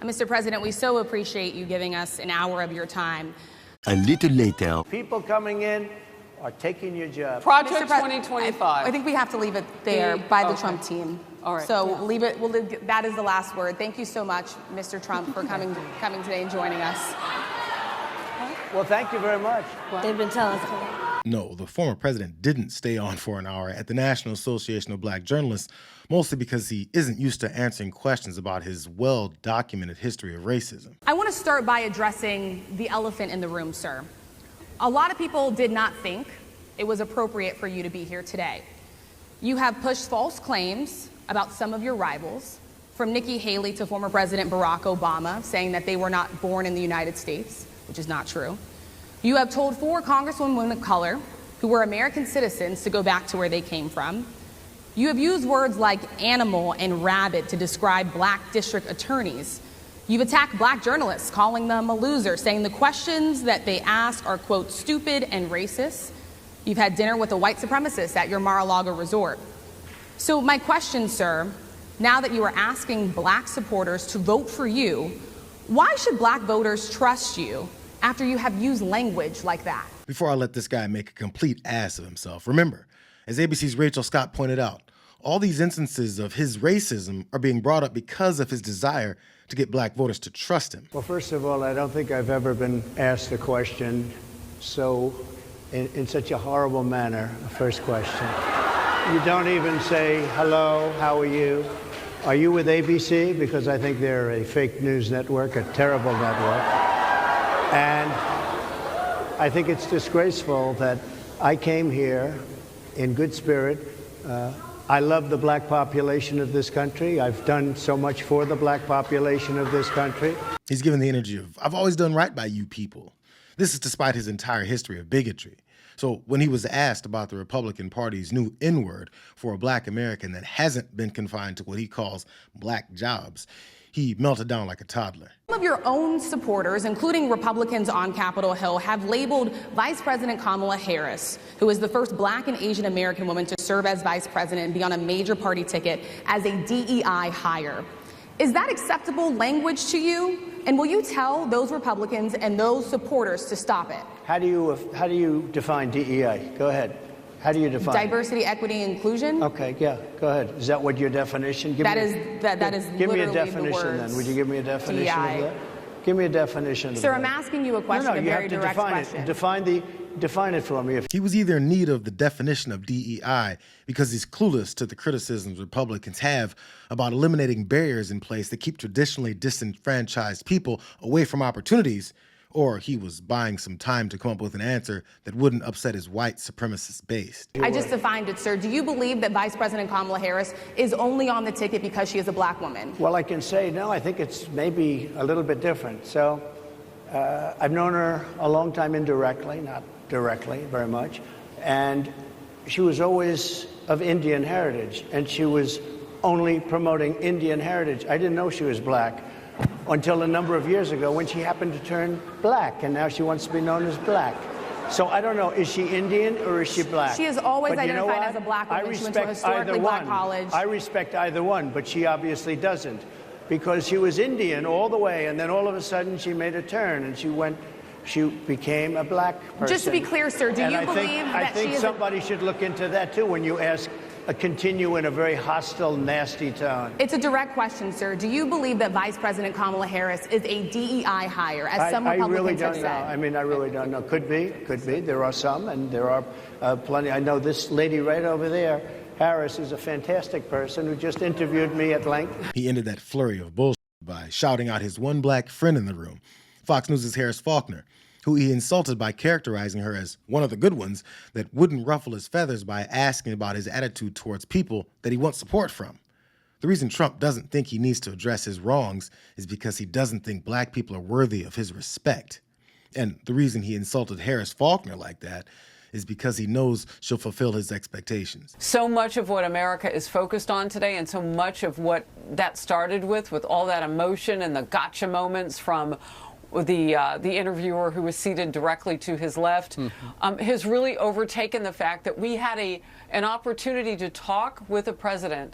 Mr. President, we so appreciate you giving us an hour of your time. A little later. People coming in are taking your job. Project 2025. I think we have to leave it there by the Trump team. All right. So leave it. That is the last word. Thank you so much, Mr. Trump, for coming today and joining us. Well, thank you very much. They've been telling us. No, the former president didn't stay on for an hour at the National Association of Black Journalists, mostly because he isn't used to answering questions about his well-documented history of racism. I want to start by addressing the elephant in the room, sir. A lot of people did not think it was appropriate for you to be here today. You have pushed false claims about some of your rivals, from Nikki Haley to former President Barack Obama, saying that they were not born in the United States, which is not true. You have told 4 congresswomen of color who were American citizens to go back to where they came from. You have used words like animal and rabid to describe black district attorneys. You've attacked black journalists, calling them a loser, saying the questions that they ask are, quote, stupid and racist. You've had dinner with a white supremacist at your Mar-a-Lago resort. So my question, sir, now that you are asking black supporters to vote for you, why should black voters trust you after you have used language like that? Before I let this guy make a complete ass of himself, remember, as ABC's Rachel Scott pointed out, all these instances of his racism are being brought up because of his desire to get black voters to trust him. Well, first of all, I don't think I've ever been asked a question in such a horrible manner. First question. You don't even say, hello, how are you? Are you with ABC? Because I think they're a fake news network, a terrible network. And I think it's disgraceful that I came here in good spirit. I love the black population of this country. I've done so much for the black population of this country. He's given the energy of, I've always done right by you people. This is despite his entire history of bigotry. So when he was asked about the Republican Party's new N-word for a black American that hasn't been confined to what he calls black jobs, he melted down like a toddler. Some of your own supporters, including Republicans on Capitol Hill, have labeled Vice President Kamala Harris, who is the first black and Asian American woman to serve as vice president and be on a major party ticket, as a DEI hire. Is that acceptable language to you? And will you tell those Republicans and those supporters to stop it? How do you define DEI? Go ahead. How do you define diversity, equity, inclusion? Okay, yeah, go ahead. Is that what your definition? That is give me a literally definition the words then. Would you give me a definition DEI. of that? Give me a definition of that. Sir, I'm asking you a question, a very direct question. Define it for me. He was either in need of the definition of DEI because he's clueless to the criticisms Republicans have about eliminating barriers in place that keep traditionally disenfranchised people away from opportunities, or he was buying some time to come up with an answer that wouldn't upset his white supremacist base. I just defined it, sir. Do you believe that Vice President Kamala Harris is only on the ticket because she is a black woman? Well, I can say no. I think it's maybe a little bit different. So I've known her a long time indirectly, not directly very much. And she was always of Indian heritage, and she was only promoting Indian heritage. I didn't know she was black until a number of years ago when she happened to turn black, and now she wants to be known as black. So I don't know, is she Indian or is she black? She has always identified as a black woman. She went to a historically black college. I respect either one, but she obviously doesn't, because she was Indian all the way, and then all of a sudden she made a turn, and she became a black person. Just to be clear, sir, do you believe that she is... I think somebody should look into that, too, when you continue in a very hostile, nasty tone. It's a direct question, sir. Do you believe that Vice President Kamala Harris is a DEI hire, as some Republicans have said? I really don't know. I mean, I really don't know. Could be. There are some, and there are plenty. I know this lady right over there, Harris, is a fantastic person who just interviewed me at length. He ended that flurry of bullshit by shouting out his one black friend in the room, Fox News' Harris Faulkner, who he insulted by characterizing her as one of the good ones that wouldn't ruffle his feathers by asking about his attitude towards people that he wants support from. The reason Trump doesn't think he needs to address his wrongs is because he doesn't think black people are worthy of his respect. And the reason he insulted Harris Faulkner like that is because he knows she'll fulfill his expectations. So much of what America is focused on today, and so much of what that started with all that emotion and the gotcha moments from the interviewer who was seated directly to his left, has really overtaken the fact that we had an opportunity to talk with a president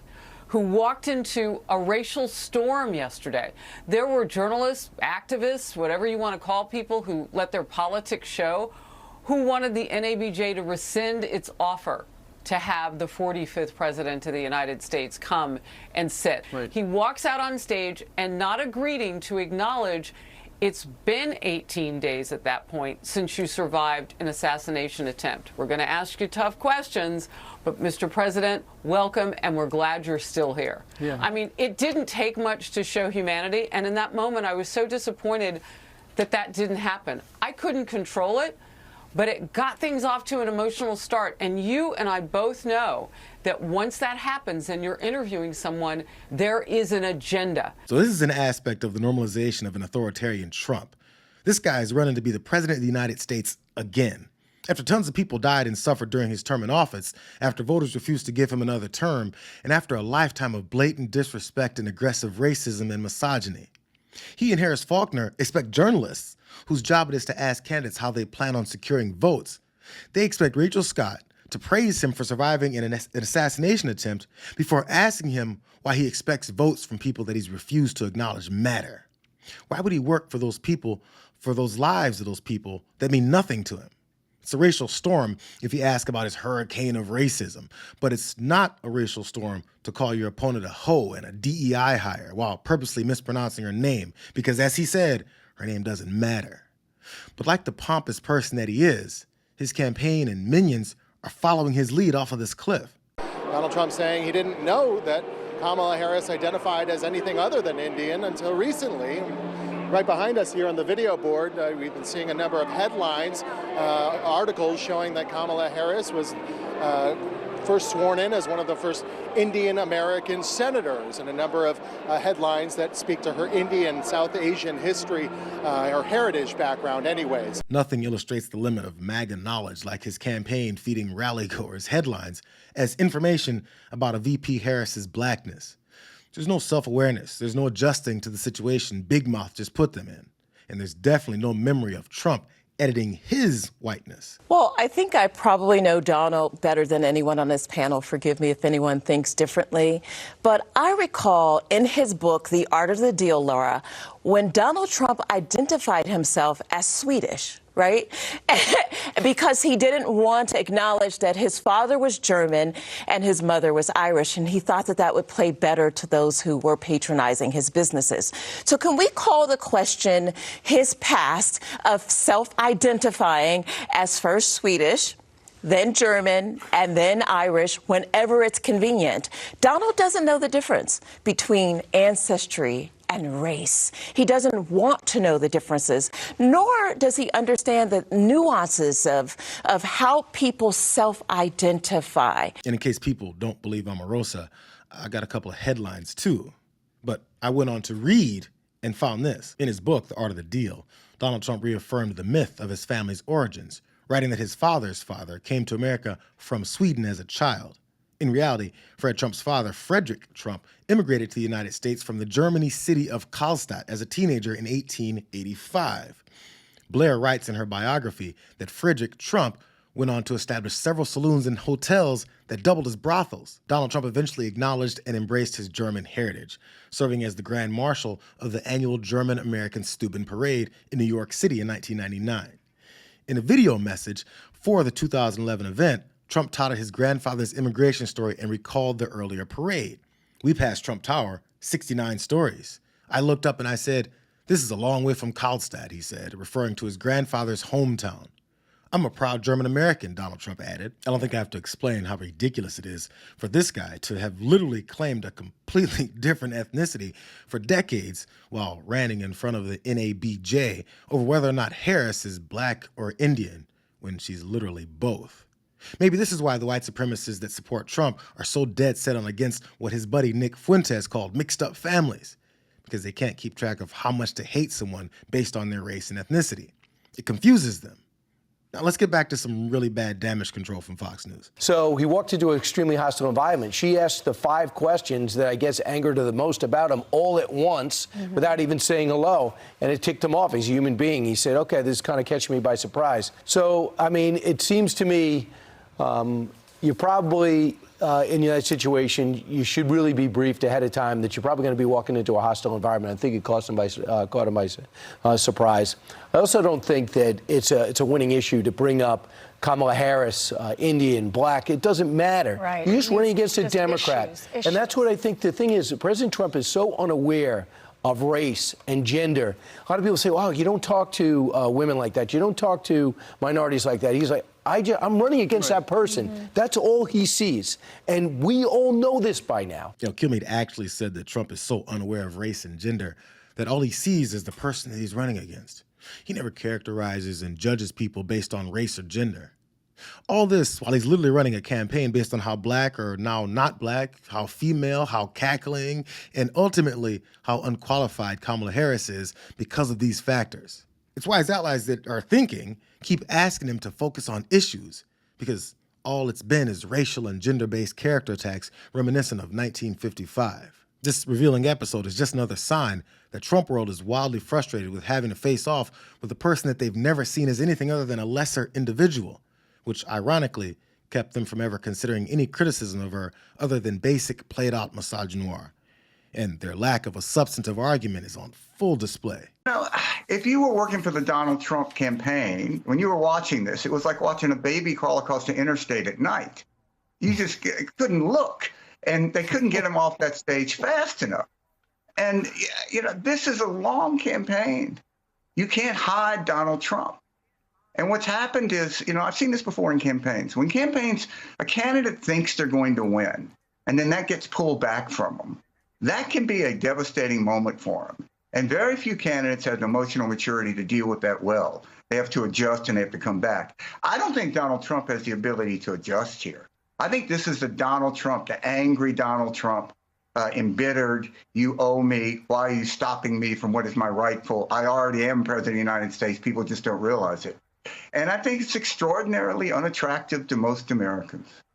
who walked into a racial storm yesterday. There were journalists, activists, whatever you want to call people, who let their politics show, who wanted the NABJ to rescind its offer to have the 45th president of the United States come and sit. Right. He walks out on stage and not a greeting to acknowledge it's been 18 days at that point since you survived an assassination attempt. We're going to ask you tough questions, but Mr. President, welcome, and we're glad you're still here. Yeah. I mean, it didn't take much to show humanity, and in that moment I was so disappointed that that didn't happen. I couldn't control it, but it got things off to an emotional start. And you and I both know that once that happens and you're interviewing someone, there is an agenda. So this is an aspect of the normalization of an authoritarian Trump. This guy is running to be the president of the United States again. After tons of people died and suffered during his term in office, after voters refused to give him another term, and after a lifetime of blatant disrespect and aggressive racism and misogyny. He and Harris Faulkner expect journalists, whose job it is to ask candidates how they plan on securing votes. They expect Rachel Scott to praise him for surviving an assassination attempt before asking him why he expects votes from people that he's refused to acknowledge matter. Why would he work for those people, for those lives of those people that mean nothing to him? It's a racial storm if you ask about his hurricane of racism, but it's not a racial storm to call your opponent a hoe and a DEI hire while purposely mispronouncing her name, because as he said, her name doesn't matter. But like the pompous person that he is, his campaign and minions are following his lead off of this cliff. Donald Trump saying he didn't know that Kamala Harris identified as anything other than Indian until recently. Right behind us here on the video board, we've been seeing a number of headlines, articles showing that Kamala Harris was first sworn in as one of the first Indian American senators, and a number of headlines that speak to her Indian, South Asian history, her heritage background anyways. Nothing illustrates the limit of MAGA knowledge like his campaign feeding rally-goers headlines as information about a VP Harris's blackness. There's no self-awareness. There's no adjusting to the situation Big Mouth just put them in. And there's definitely no memory of Trump editing his whiteness. Well, I think I probably know Donald better than anyone on this panel. Forgive me if anyone thinks differently. But I recall in his book, The Art of the Deal, Laura, when Donald Trump identified himself as Swedish, right? Because he didn't want to acknowledge that his father was German and his mother was Irish, and he thought that that would play better to those who were patronizing his businesses. So can we call the question his past of self-identifying as first Swedish, then German, and then Irish whenever it's convenient? Donald doesn't know the difference between ancestry and race. He doesn't want to know the differences, nor does he understand the nuances of how people self-identify. And in case people don't believe Omarosa, I got a couple of headlines too. But I went on to read and found this. In his book, The Art of the Deal, Donald Trump reaffirmed the myth of his family's origins, writing that his father's father came to America from Sweden as a child. In reality, Fred Trump's father, Frederick Trump, immigrated to the United States from the German city of Karlstadt as a teenager in 1885. Blair writes in her biography that Frederick Trump went on to establish several saloons and hotels that doubled as brothels. Donald Trump eventually acknowledged and embraced his German heritage, serving as the Grand Marshal of the annual German-American Steuben Parade in New York City in 1999. In a video message for the 2011 event, Trump touted his grandfather's immigration story and recalled the earlier parade. We passed Trump Tower, 69 stories. I looked up and I said, "This is a long way from Karlstadt," he said, referring to his grandfather's hometown. "I'm a proud German American," Donald Trump added. I don't think I have to explain how ridiculous it is for this guy to have literally claimed a completely different ethnicity for decades while ranting in front of the NABJ over whether or not Harris is black or Indian when she's literally both. Maybe this is why the white supremacists that support Trump are so dead set on against what his buddy Nick Fuentes called mixed up families, because they can't keep track of how much to hate someone based on their race and ethnicity. It confuses them. Now let's get back to some really bad damage control from Fox News. So he walked into an extremely hostile environment. She asked the 5 questions that I guess angered her the most about him all at once without even saying hello. And it ticked him off. He's a human being. He said, okay, this is kind of catching me by surprise. So, I mean, it seems to me you probably, in that situation, you should really be briefed ahead of time that you're probably going to be walking into a hostile environment. I think it caught him by surprise. I also don't think that it's a winning issue to bring up Kamala Harris, Indian, black. It doesn't matter. Right. You're just running against a Just Democrat. issues. And that's what I think the thing is. President Trump is so unaware of race and gender. A lot of people say, wow, you don't talk to women like that. You don't talk to minorities like that. He's like, I'm running against that person. That's all he sees. And we all know this by now. You know, Kilmeade actually said that Trump is so unaware of race and gender that all he sees is the person that he's running against. He never characterizes and judges people based on race or gender. All this while he's literally running a campaign based on how black or now not black, how female, how cackling, and ultimately how unqualified Kamala Harris is because of these factors. It's why his allies that are thinking keep asking him to focus on issues, because all it's been is racial and gender-based character attacks reminiscent of 1955. This revealing episode is just another sign that Trump world is wildly frustrated with having to face off with a person that they've never seen as anything other than a lesser individual, which ironically kept them from ever considering any criticism of her other than basic played-out misogynoir. And their lack of a substantive argument is on full display. You know, if you were working for the Donald Trump campaign, when you were watching this, it was like watching a baby crawl across the interstate at night. You just couldn't look, and they couldn't get him off that stage fast enough. And, you know, this is a long campaign. You can't hide Donald Trump. And what's happened is, you know, I've seen this before in campaigns. When campaigns, a candidate thinks they're going to win, and then that gets pulled back from them. That can be a devastating moment for them. And very few candidates have the emotional maturity to deal with that well. They have to adjust and they have to come back. I don't think Donald Trump has the ability to adjust here. I think this is the Donald Trump, the angry Donald Trump, embittered, you owe me, why are you stopping me from what is my rightful, I already am president of the United States, people just don't realize it. And I think it's extraordinarily unattractive to most Americans.